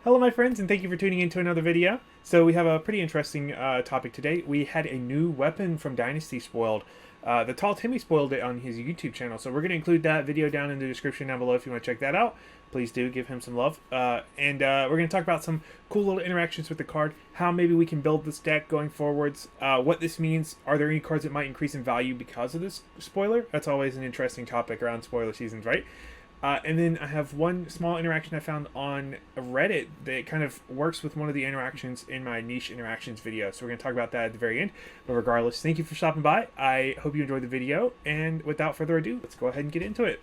Hello my friends, and thank you for tuning in to another video. So we have a pretty interesting topic today. We had a new weapon from Dynasty spoiled. The Tall Timmy spoiled it on his YouTube channel, so we're going to include that video down in the description down below if you want to check that out. Please do give him some love. And we're going to talk about some cool little interactions with the card, how maybe we can build this deck going forwards, what this means, are there any cards that might increase in value because of this spoiler? That's always an interesting topic around spoiler seasons, right? And then I have one small interaction I found on Reddit that kind of works with one of the interactions in my niche interactions video. So we're going to talk about that at the very end. But regardless, thank you for stopping by. I hope you enjoyed the video. And without further ado, let's go ahead and get into it.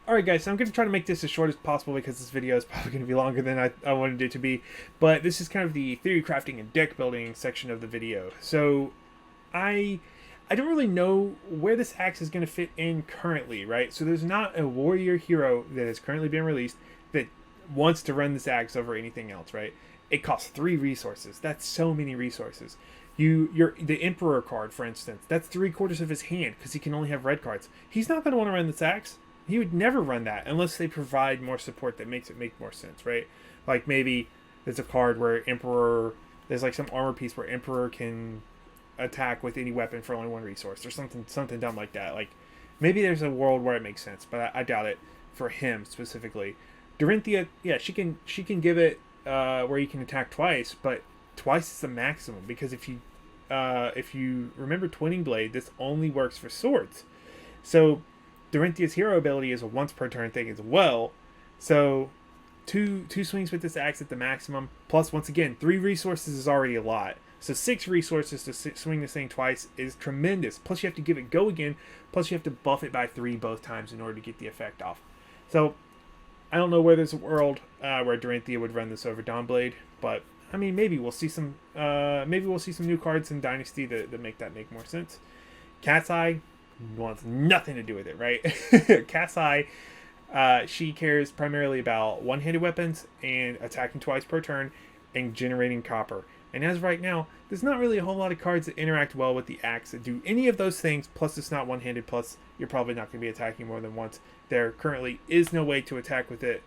Alright guys, so I'm going to try to make this as short as possible because this video is probably going to be longer than I wanted it to be. But this is kind of the theory crafting and deck building section of the video. So I don't really know where this axe is going to fit in currently, right? So there's not a warrior hero that has currently been released that wants to run this axe over anything else, right? It costs 3 resources. That's so many resources. The Emperor card, for instance, that's 3/4 of his hand because he can only have red cards. He's not going to want to run this axe. He would never run that unless they provide more support that makes it make more sense, right? Like maybe there's a card where Emperor, there's like some armor piece where Emperor can attack with any weapon for only 1 resource or something dumb like that. Like maybe there's a world where it makes sense, but I doubt it for him specifically. Dorinthia, yeah, she can give it where you can attack twice, but twice is the maximum because if you remember Twinning Blade, this only works for swords. So Dorinthia's hero ability is a once per turn thing as well. So two swings with this axe at the maximum, plus once again 3 resources is already a lot. So 6 resources to swing this thing twice is tremendous. Plus you have to give it go again. Plus you have to buff it by 3 both times in order to get the effect off. So I don't know where there's a world where Dorinthia would run this over Dawnblade, but I mean maybe we'll see some new cards in Dynasty that make more sense. Cat's Eye wants nothing to do with it, right? Cat's Eye, she cares primarily about one-handed weapons and attacking twice per turn and generating copper. And as of right now, there's not really a whole lot of cards that interact well with the axe that do any of those things, plus it's not one-handed, plus you're probably not going to be attacking more than once. There currently is no way to attack with it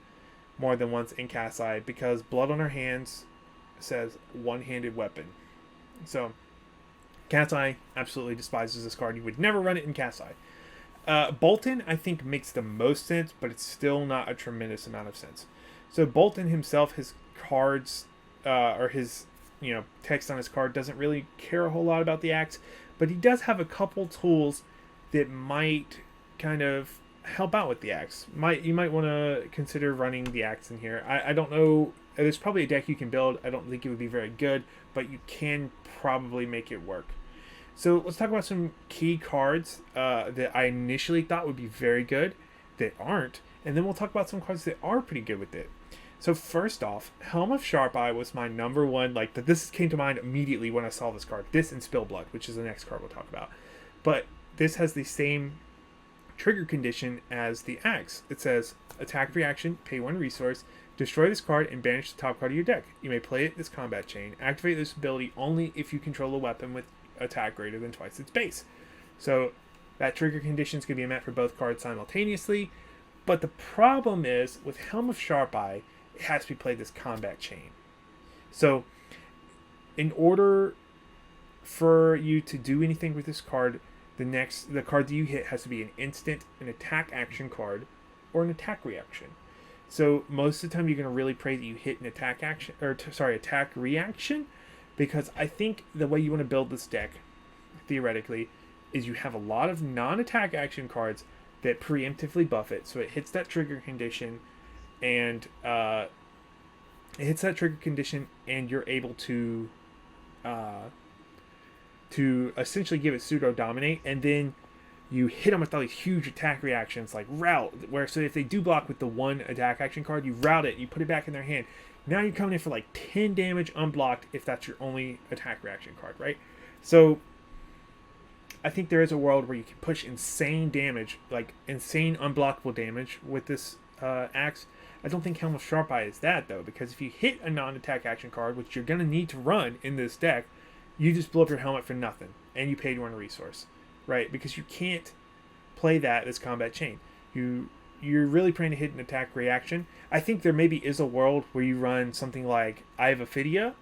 more than once in Cat's Eye because Blood on Her Hands says one-handed weapon. So, Cat's Eye absolutely despises this card. You would never run it in Cat's Eye. Bolton, I think, makes the most sense, but it's still not a tremendous amount of sense. So Bolton himself, his cards, or his text on his card doesn't really care a whole lot about the axe, but he does have a couple tools that might kind of help out with the axe. You might want to consider running the axe in here. I don't know. There's probably a deck you can build. I don't think it would be very good, but you can probably make it work. So let's talk about some key cards that I initially thought would be very good that aren't, and then we'll talk about some cards that are pretty good with it. So first off, Helm of Sharp Eye was my number one, this came to mind immediately when I saw this card. This and Spillblood, which is the next card we'll talk about. But this has the same trigger condition as the axe. It says, attack reaction, pay 1 resource, destroy this card and banish the top card of your deck. You may play it this combat chain. Activate this ability only if you control a weapon with attack greater than twice its base. So that trigger condition is going to be met for both cards simultaneously. But the problem is, with Helm of Sharp Eye, it has to be played this combat chain. So in order for you to do anything with this card, the card that you hit has to be an instant, an attack action card, or an attack reaction. So most of the time you're going to really pray that you hit an attack action, attack reaction, because I think the way you want to build this deck, theoretically, is you have a lot of non-attack action cards that preemptively buff it, so it hits that trigger condition, and you're able to essentially give it pseudo dominate, and then you hit them with all these huge attack reactions like rout, so if they do block with the 1 attack action card, you rout it, you put it back in their hand. Now you're coming in for like 10 damage unblocked if that's your only attack reaction card, right? So I think there is a world where you can push insane damage, like insane unblockable damage with this axe. I don't think Helm of Sharp Eye is that, though, because if you hit a non-attack action card, which you're going to need to run in this deck, you just blow up your helmet for nothing, and you paid 1 resource, right? Because you can't play that as combat chain. you're really praying to hit an attack reaction. I think there maybe is a world where you run something like Eye of Ophidia,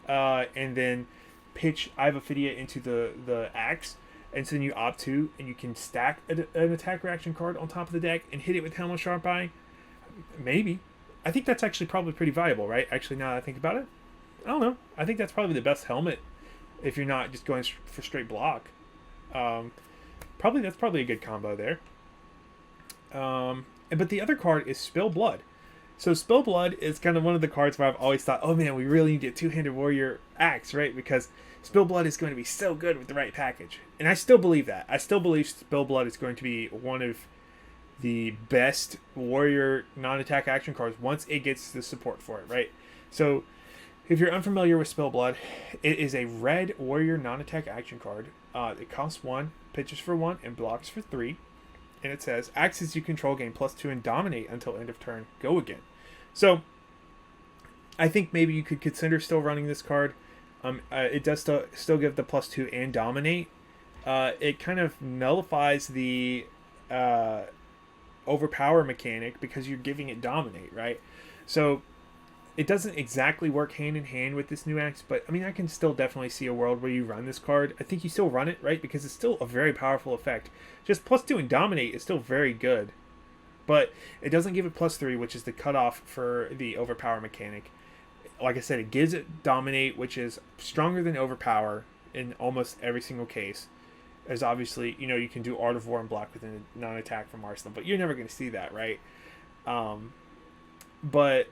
and then pitch Eye of Ophidia into the axe, and so then you opt to, and you can stack an attack reaction card on top of the deck and hit it with Helm of Sharp Eye. Maybe. I think that's actually probably pretty viable, right? Actually, now that I think about it, I don't know. I think that's probably the best helmet if you're not just going for straight block. That's probably a good combo there. But the other card is Spill Blood. So Spill Blood is kind of one of the cards where I've always thought, oh man, we really need a two-handed warrior axe, right? Because Spill Blood is going to be so good with the right package. And I still believe that. I still believe Spill Blood is going to be one of the best warrior non-attack action cards once it gets the support for it, right? So if you're unfamiliar with Spill Blood, it is a red warrior non-attack action card. It costs 1, pitches for 1, and blocks for 3. And it says, axes you control gain +2 and dominate until end of turn. Go again. So I think maybe you could consider still running this card. It does still give the +2 and dominate. It kind of nullifies the overpower mechanic because you're giving it dominate, right? So it doesn't exactly work hand in hand with this new axe, but I mean, I can still definitely see a world where you run this card. I think you still run it, right? Because it's still a very powerful effect. Just +2 and dominate is still very good, but it doesn't give it +3, which is the cutoff for the overpower mechanic. Like I said, it gives it dominate, which is stronger than overpower in almost every single case. As obviously, you can do Art of War and block with a non-attack from Arsenal, but you're never going to see that, right? But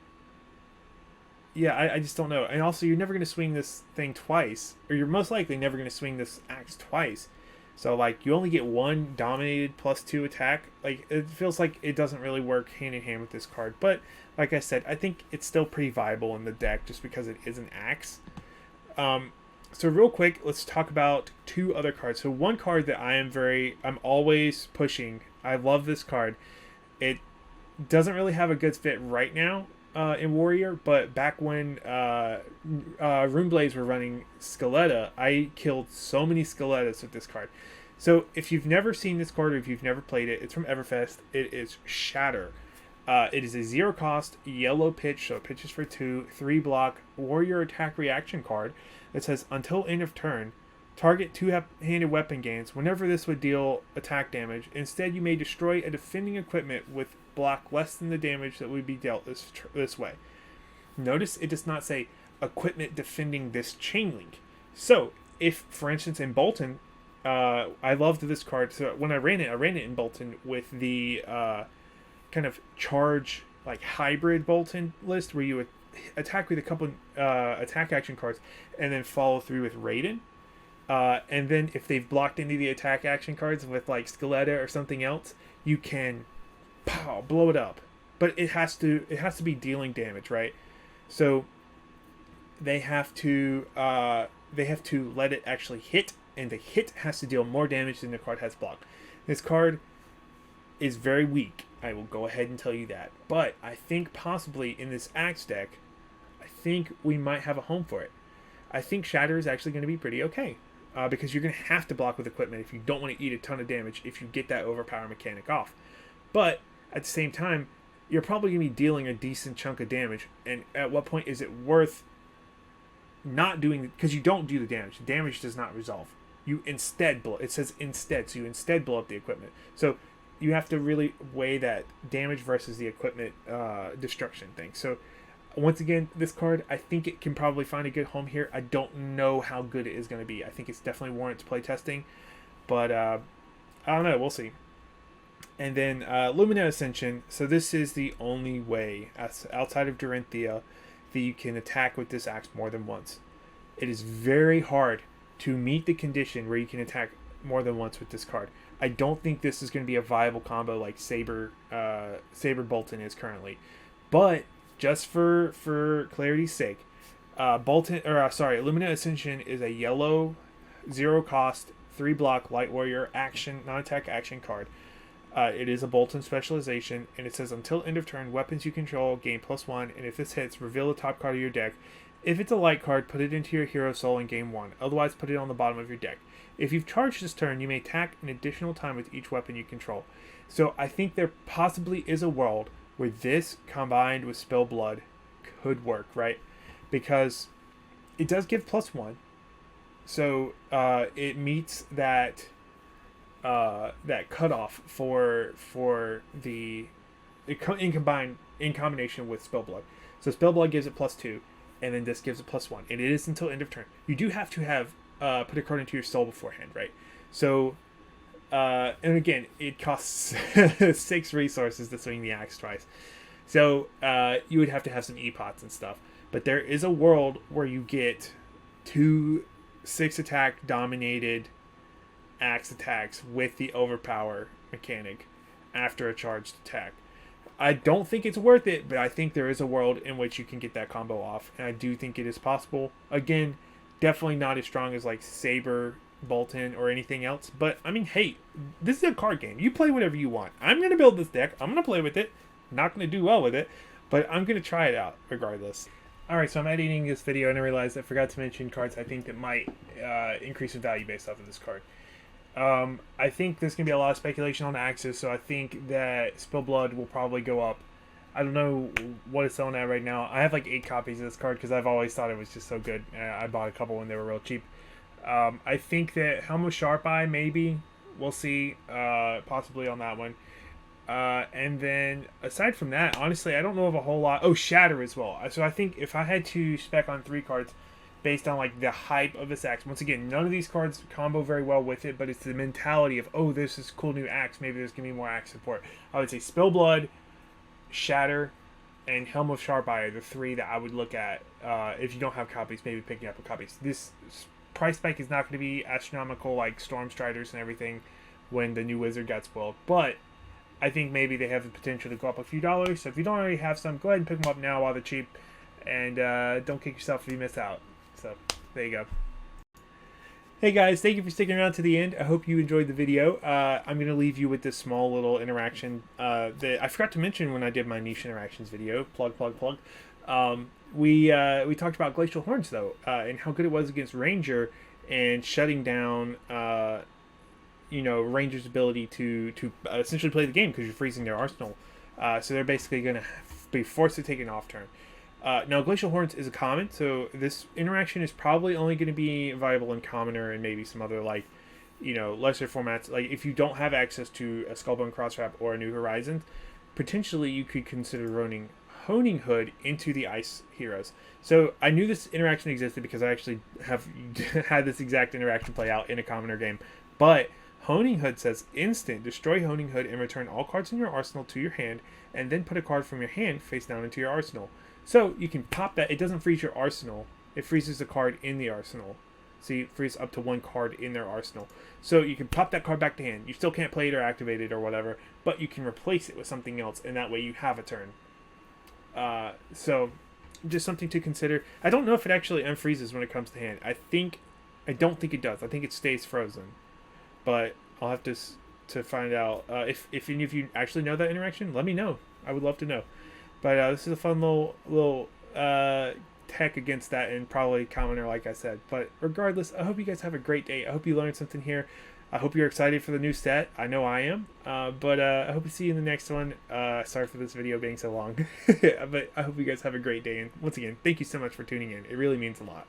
yeah, I just don't know. And also, you're never going to swing this thing twice, or you're most likely never going to swing this axe twice. So, like, you only get 1 dominated +2 attack. Like, it feels like it doesn't really work hand in hand with this card. But, like I said, I think it's still pretty viable in the deck just because it is an axe. So real quick, let's talk about 2 other cards. So one card that I'm always pushing. I love this card. It doesn't really have a good fit right now in Warrior, but back when Runeblades were running Skeletta, I killed so many Skelettas with this card. So if you've never seen this card or if you've never played it, it's from Everfest. It is Shatter. It is a 0 cost, yellow pitch, so it pitches for 2, 3 block, warrior attack reaction card. It says, until end of turn, target 2-handed weapon gains. Whenever this would deal attack damage, instead you may destroy a defending equipment with block less than the damage that would be dealt this way. Notice it does not say equipment defending this chain link. So, if, for instance, in Bolton, I loved this card. So when I ran it in Bolton with the kind of charge, like hybrid Bolton list where you would attack with a couple attack action cards and then follow through with Raiden. And then if they've blocked any of the attack action cards with like Skeletta or something else, you can blow it up. But it has to be dealing damage, right? So they have to let it actually hit, and the hit has to deal more damage than the card has blocked. This card is very weak. I will go ahead and tell you that. But I think possibly in this Axe deck, I think we might have a home for it. I think Shatter is actually going to be pretty okay. Because you're going to have to block with equipment if you don't want to eat a ton of damage if you get that overpower mechanic off. But at the same time, you're probably going to be dealing a decent chunk of damage. And at what point is it worth not doing... Because you don't do the damage. The damage does not resolve. You instead blow... It says instead. So you instead blow up the equipment. So you have to really weigh that damage versus the equipment destruction thing. So once again, this card, I think it can probably find a good home here. I don't know how good it is going to be. I think it's definitely warrants play testing. But I don't know. We'll see. And then Lumina Ascension. So this is the only way outside of Dorinthia that you can attack with this axe more than once. It is very hard to meet the condition where you can attack more than once with this card. I don't think this is going to be a viable combo like Saber Bolton is currently. But just for clarity's sake, Lumina Ascension is a yellow, 0 cost, 3 block light warrior action, non-attack action card. It is a Bolton specialization, and it says until end of turn, weapons you control gain +1, and if this hits, reveal the top card of your deck If it's a light card, put it into your hero soul in game 1. Otherwise, put it on the bottom of your deck. If you've charged this turn, you may attack an additional time with each weapon you control. So I think there possibly is a world where this combined with Spill Blood could work, right? Because it does give +1. So it meets that that cutoff for the in combination with Spellblood. So Spellblood gives it +2, and then this gives it +1, and it is until end of turn. You do have to have put a card into your soul beforehand, right? So and again, it costs 6 resources to swing the axe twice. So you would have to have some e-pots and stuff. But there is a world where you get 2 6 attack dominated axe attacks with the overpower mechanic after a charged attack. I don't think it's worth it, but I think there is a world in which you can get that combo off, and I do think it is possible. Again, definitely not as strong as like Saber, Bolton, or anything else, but I mean, hey, this is a card game. You play whatever you want. I'm going to build this deck. I'm going to play with it. Not going to do well with it, but I'm going to try it out regardless. Alright, so I'm editing this video and I realized I forgot to mention cards I think that might increase in value based off of this card. I think there's going to be a lot of speculation on Axis, so I think that Spill Blood will probably go up. I don't know what it's selling at right now. I have like 8 copies of this card because I've always thought it was just so good. I bought a couple when they were real cheap. I think that Helm of Sharp Eye, maybe. We'll see. Possibly on that one. And then, aside from that, honestly, I don't know of a whole lot. Oh, Shatter as well. So I think if I had to spec on 3 cards based on, like, the hype of this axe, once again, none of these cards combo very well with it, but it's the mentality of, oh, this is cool new axe, maybe there's going to be more axe support. I would say Spill Blood, Shatter, and Helm of Sharp Eye are the 3 that I would look at if you don't have copies, maybe picking up a copy. This price spike is not going to be astronomical like Storm Striders and everything when the new Wizard got spoiled, but I think maybe they have the potential to go up a few dollars. So if you don't already have some, go ahead and pick them up now while they're cheap. And don't kick yourself if you miss out. So there you go. Hey guys, thank you for sticking around to the end. I hope you enjoyed the video. I'm going to leave you with this small little interaction that I forgot to mention when I did my niche interactions video. Plug. We talked about Glacial Horns though, and how good it was against Ranger and shutting down Ranger's ability to essentially play the game because you're freezing their arsenal. So they're basically going to be forced to take an off turn. Now, Glacial Horns is a common, so this interaction is probably only going to be viable in Commoner and maybe some other, like, lesser formats. Like, if you don't have access to a Skullbone Crosswrap or a New Horizons, potentially you could consider running Honing Hood into the Ice Heroes. So I knew this interaction existed because I actually have had this exact interaction play out in a Commoner game. But Honing Hood says instant, destroy Honing Hood and return all cards in your arsenal to your hand, and then put a card from your hand face down into your arsenal. So you can pop that. It doesn't freeze your arsenal. It freezes the card in the arsenal. So you freeze up to 1 card in their arsenal. So you can pop that card back to hand. You still can't play it or activate it or whatever, but you can replace it with something else, and that way you have a turn. So just something to consider. I don't know if it actually unfreezes when it comes to hand. I don't think it does. I think it stays frozen. But I'll have to find out. If any of you actually know that interaction, let me know. I would love to know. But this is a fun little tech against that, and probably Commoner, like I said. But regardless, I hope you guys have a great day. I hope you learned something here. I hope you're excited for the new set. I know I am. But I hope to see you in the next one. Sorry for this video being so long. But I hope you guys have a great day. And once again, thank you so much for tuning in. It really means a lot.